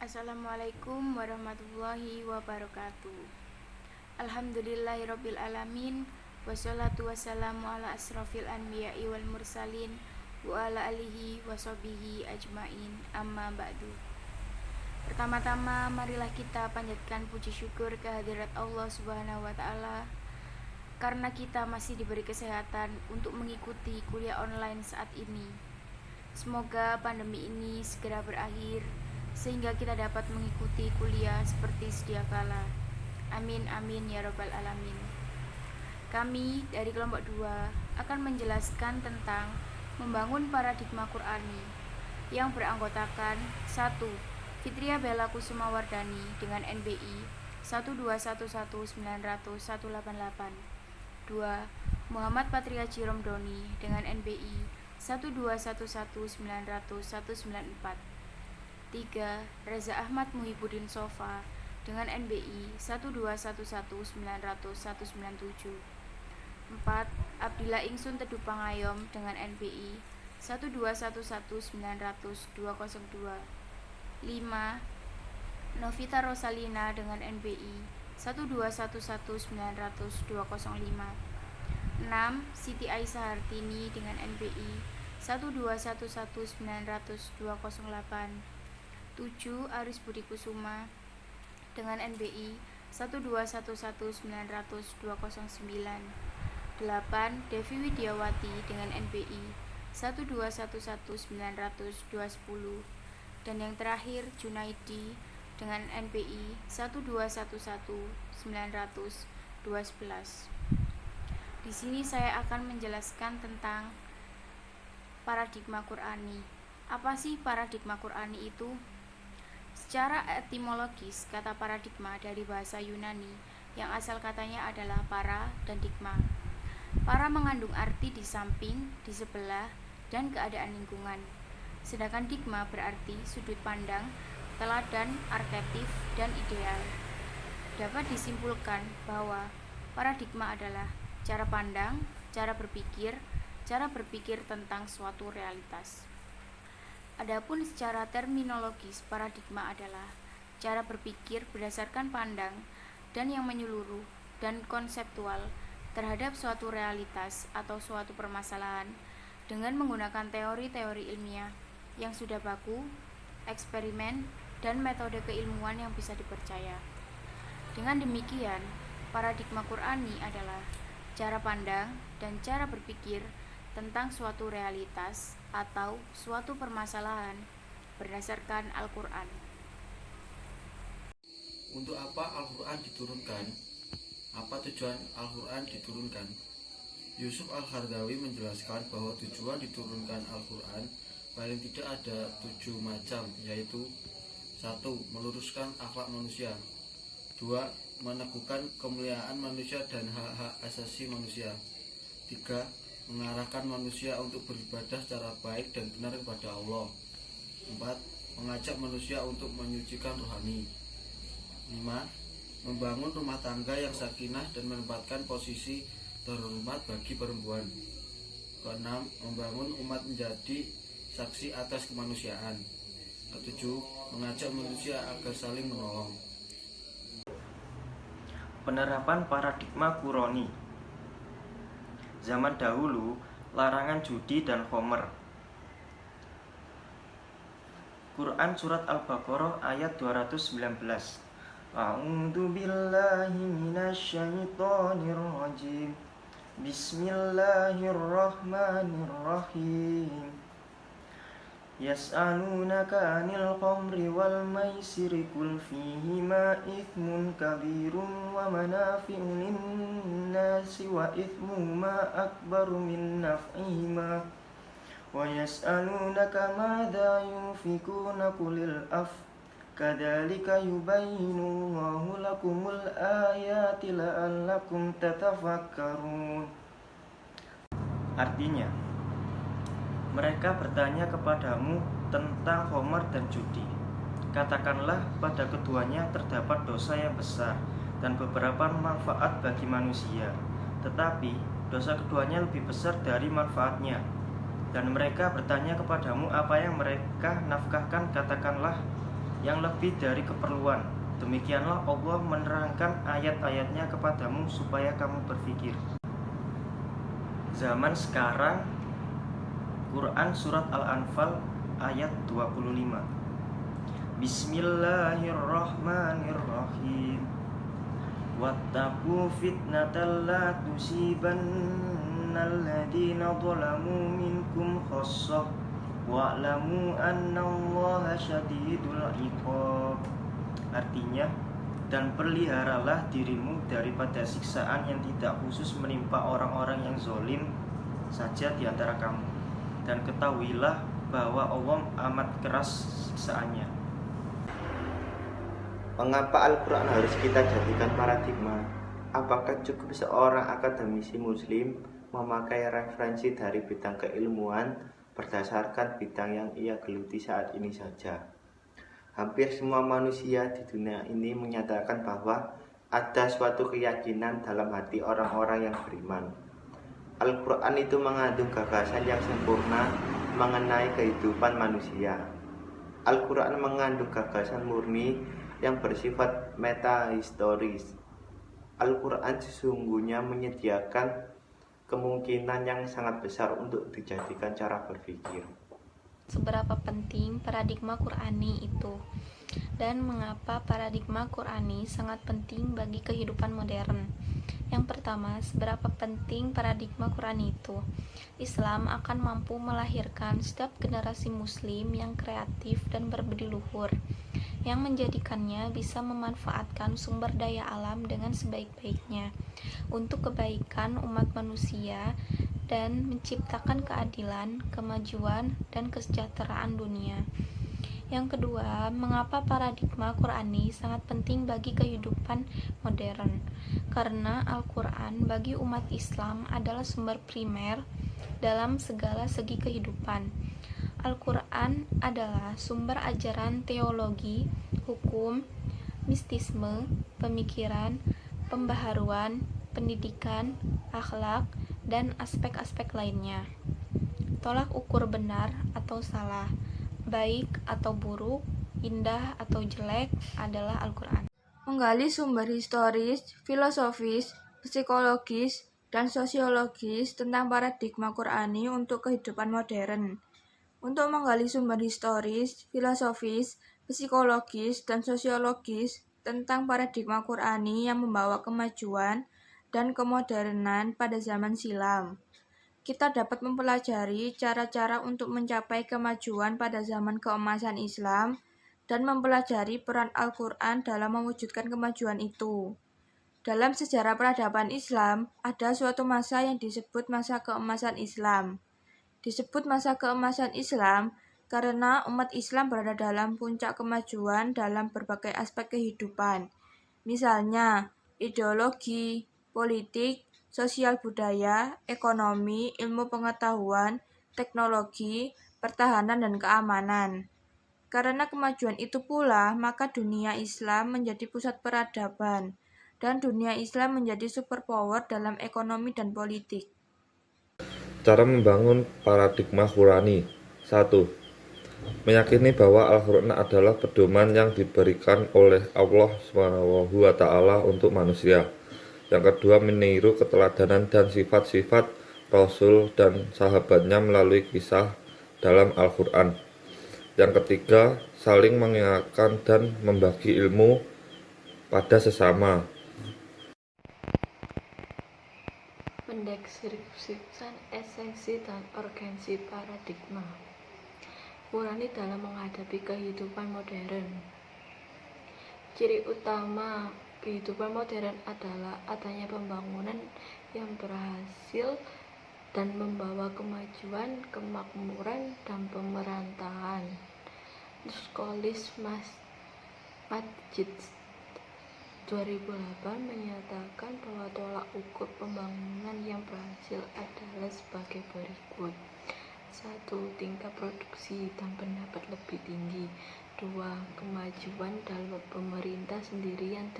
Assalamualaikum warahmatullahi wabarakatuh. Alhamdulillahirabbil alamin. Wassalatu wassalamu ala asrofil anbiya'i wal mursalin wa ala alihi washabihi ajmain. Amma ba'du. Pertama-tama marilah kita panjatkan puji syukur kehadirat Allah Subhanahu wa taala karena kita masih diberi kesehatan untuk mengikuti kuliah online saat ini. Semoga pandemi ini segera berakhir sehingga kita dapat mengikuti kuliah seperti sedia kala. Amin amin ya rabbal alamin. Kami dari kelompok 2 akan menjelaskan tentang membangun paradigma Qur'ani yang beranggotakan 1. Fitria Bella Kusuma Wardani dengan NBI 1211900-188. 2. Muhammad Patria Jiromdoni dengan NBI 1211900-194. 3. Reza Ahmad Muhibbuddin Sofa dengan NBI 1211900-197. 4. Abdillah Ingsun Teduh Pangayom dengan NBI 1211900-202. 5. Novita Rosalina dengan NBI 1211900-205. 6. Siti Aisyah Hartini dengan NBI 1211900-208. 7. Aris Budi Kusuma dengan NBI 1211900-209. 8. Devi Widiawati dengan NBI 1211900-210. Dan yang terakhir Junaidi dengan NBI 1211900-211. Di sini saya akan menjelaskan tentang paradigma Qur'ani. Apa sih paradigma Qur'ani itu? Secara etimologis, kata paradigma dari bahasa Yunani yang asal katanya adalah para dan digma. Para mengandung arti di samping, di sebelah, dan keadaan lingkungan. Sedangkan digma berarti sudut pandang, teladan, arketip, dan ideal. Dapat disimpulkan bahwa paradigma adalah cara pandang, cara berpikir tentang suatu realitas. Adapun secara terminologis, paradigma adalah cara berpikir berdasarkan pandang dan yang menyeluruh dan konseptual terhadap suatu realitas atau suatu permasalahan dengan menggunakan teori-teori ilmiah yang sudah baku, eksperimen, dan metode keilmuan yang bisa dipercaya. Dengan demikian, paradigma Qur'ani adalah cara pandang dan cara berpikir tentang suatu realitas atau suatu permasalahan berdasarkan Al-Quran. Untuk apa Al-Quran diturunkan? Apa tujuan Al-Quran diturunkan? Yusuf Al-Qaradawi menjelaskan bahwa tujuan diturunkan Al-Quran paling tidak ada 7 macam, yaitu 1. Meluruskan akhlak manusia. 2. Meneguhkan kemuliaan manusia dan hak-hak asasi manusia. 3. Mengarahkan manusia untuk beribadah secara baik dan benar kepada Allah. 4. Mengajak manusia untuk menyucikan rohani. 5. Membangun rumah tangga yang sakinah dan menempatkan posisi terhormat bagi perempuan. 6. Membangun umat menjadi saksi atas kemanusiaan. 7. Mengajak manusia agar saling menolong. Penerapan paradigma Qur'ani. Zaman dahulu, larangan judi dan khomer. Quran Surat Al-Baqarah ayat 219. A'udzu billahi minasyaitonir rajim. Bismillahirrahmanirrahim. Yas'alunaka 'anil khamri wal maisiri qul fihima ithmun kabirun wa manafi'u lin-nasi wa ithmuhuma akbaru min naf'ihima wa yas'alunaka madza yunfikuna qulil kadzalika yubayyinu Allahu lakumul ayati la'allakum tatafakkarun. Artinya, mereka bertanya kepadamu tentang khomer dan judi. Katakanlah pada keduanya terdapat dosa yang besar dan beberapa manfaat bagi manusia. Tetapi dosa keduanya lebih besar dari manfaatnya. Dan mereka bertanya kepadamu apa yang mereka nafkahkan. Katakanlah yang lebih dari keperluan. Demikianlah Allah menerangkan ayat-ayatnya kepadamu supaya kamu berpikir. Zaman sekarang, Quran Surat Al-Anfal ayat 25. Bismillahirrahmanirrahim. Wattaqu fitnatan la tusibannal ladzina zalamu minkum khassah wa'lamu annallaha syadidul iqab. Artinya, dan peliharalah dirimu daripada siksaan yang tidak khusus menimpa orang-orang yang zalim saja di antara kamu, dan ketahuilah bahwa Allah amat keras siksaannya. Mengapa Al-Quran harus kita jadikan paradigma? Apakah cukup seorang akademisi muslim memakai referensi dari bidang keilmuan berdasarkan bidang yang ia geluti saat ini saja? Hampir semua manusia di dunia ini menyatakan bahwa ada suatu keyakinan dalam hati orang-orang yang beriman. Al-Quran itu mengandung gagasan yang sempurna mengenai kehidupan manusia. Al-Quran mengandung gagasan murni yang bersifat metahistoris. Al-Quran sesungguhnya menyediakan kemungkinan yang sangat besar untuk dijadikan cara berpikir. Seberapa penting paradigma Qur'ani itu, dan mengapa paradigma Qur'ani sangat penting bagi kehidupan modern. Yang pertama, seberapa penting paradigma Qur'ani itu. Islam akan mampu melahirkan setiap generasi muslim yang kreatif dan berbudi luhur, yang menjadikannya bisa memanfaatkan sumber daya alam dengan sebaik-baiknya untuk kebaikan umat manusia dan menciptakan keadilan, kemajuan, dan kesejahteraan dunia. Yang kedua, mengapa paradigma Qur'ani sangat penting bagi kehidupan modern? Karena Al-Quran bagi umat Islam adalah sumber primer dalam segala segi kehidupan. Al-Quran adalah sumber ajaran teologi, hukum, mistisme, pemikiran, pembaharuan, pendidikan, akhlak, dan aspek-aspek lainnya. Tolak ukur benar atau salah, baik atau buruk, indah atau jelek adalah Al-Quran. Menggali sumber historis, filosofis, psikologis, dan sosiologis tentang paradigma Qur'ani untuk kehidupan modern. Untuk menggali sumber historis, filosofis, psikologis, dan sosiologis tentang paradigma Qur'ani yang membawa kemajuan dan kemodernan pada zaman silam, kita dapat mempelajari cara-cara untuk mencapai kemajuan pada zaman keemasan Islam dan mempelajari peran Al-Quran dalam mewujudkan kemajuan itu. Dalam sejarah peradaban Islam, ada suatu masa yang disebut masa keemasan Islam. Disebut masa keemasan Islam karena umat Islam berada dalam puncak kemajuan dalam berbagai aspek kehidupan. Misalnya, ideologi, politik, sosial budaya, ekonomi, ilmu pengetahuan, teknologi, pertahanan, dan keamanan. Karena kemajuan itu pula, maka dunia Islam menjadi pusat peradaban, dan dunia Islam menjadi superpower dalam ekonomi dan politik. Cara membangun paradigma Qur'ani. 1. Meyakini bahwa Al-Quran adalah pedoman yang diberikan oleh Allah SWT untuk manusia. Yang kedua, meniru keteladanan dan sifat-sifat Rasul dan sahabatnya melalui kisah dalam Al-Quran. Yang ketiga, saling mengingatkan dan membagi ilmu pada sesama. Mendeskripsikan esensi dan urgensi paradigma Qur'ani dalam menghadapi kehidupan modern. Ciri utama kehidupan modern adalah adanya pembangunan yang berhasil dan membawa kemajuan, kemakmuran, dan pemerintahan. Skolis Masjid 2008 menyatakan bahwa tolak ukur pembangunan yang berhasil adalah sebagai berikut. 1. Tingkat produksi dan pendapat lebih tinggi. 2. Kemajuan dalam pemerintah sendiri yang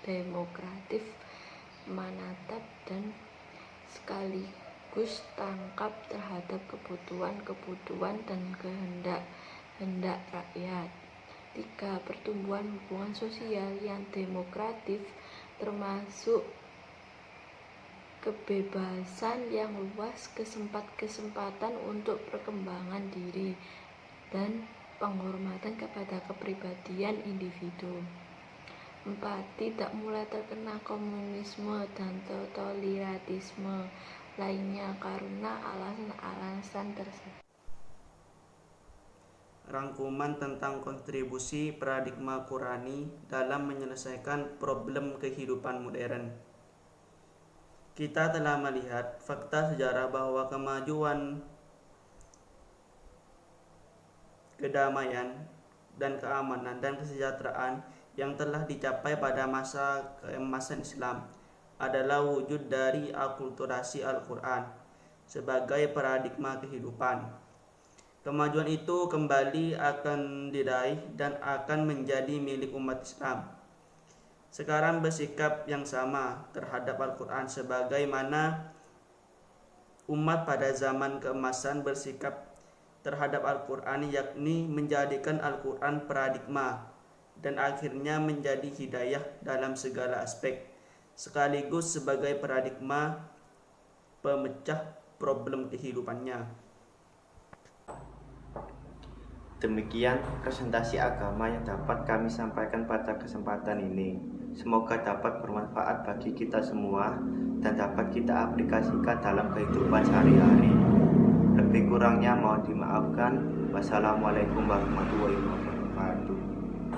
demokratif, menatap dan sekaligus tangkap terhadap kebutuhan dan kehendak rakyat. 3. Pertumbuhan hubungan sosial yang demokratif termasuk kebebasan yang luas, kesempatan untuk perkembangan diri, dan penghormatan kepada kepribadian individu. 4. Tidak mulai terkena komunisme dan totalitarisme lainnya karena alasan-alasan tersebut. Rangkuman tentang kontribusi paradigma Qurani dalam menyelesaikan problem kehidupan modern. Kita telah melihat fakta sejarah bahwa kemajuan, kedamaian, dan keamanan dan kesejahteraan yang telah dicapai pada masa keemasan Islam adalah wujud dari akulturasi Al-Quran sebagai paradigma kehidupan. Kemajuan itu kembali akan diraih dan akan menjadi milik umat Islam. Sekarang bersikap yang sama terhadap Al-Quran sebagaimana umat pada zaman keemasan bersikap terhadap Al-Quran, yakni menjadikan Al-Quran paradigma dan akhirnya menjadi hidayah dalam segala aspek, sekaligus sebagai paradigma pemecah problem kehidupannya. Demikian presentasi agama yang dapat kami sampaikan pada kesempatan ini. Semoga dapat bermanfaat bagi kita semua dan dapat kita aplikasikan dalam kehidupan sehari-hari. Lebih kurangnya mohon dimaafkan. Wassalamualaikum warahmatullahi wabarakatuh.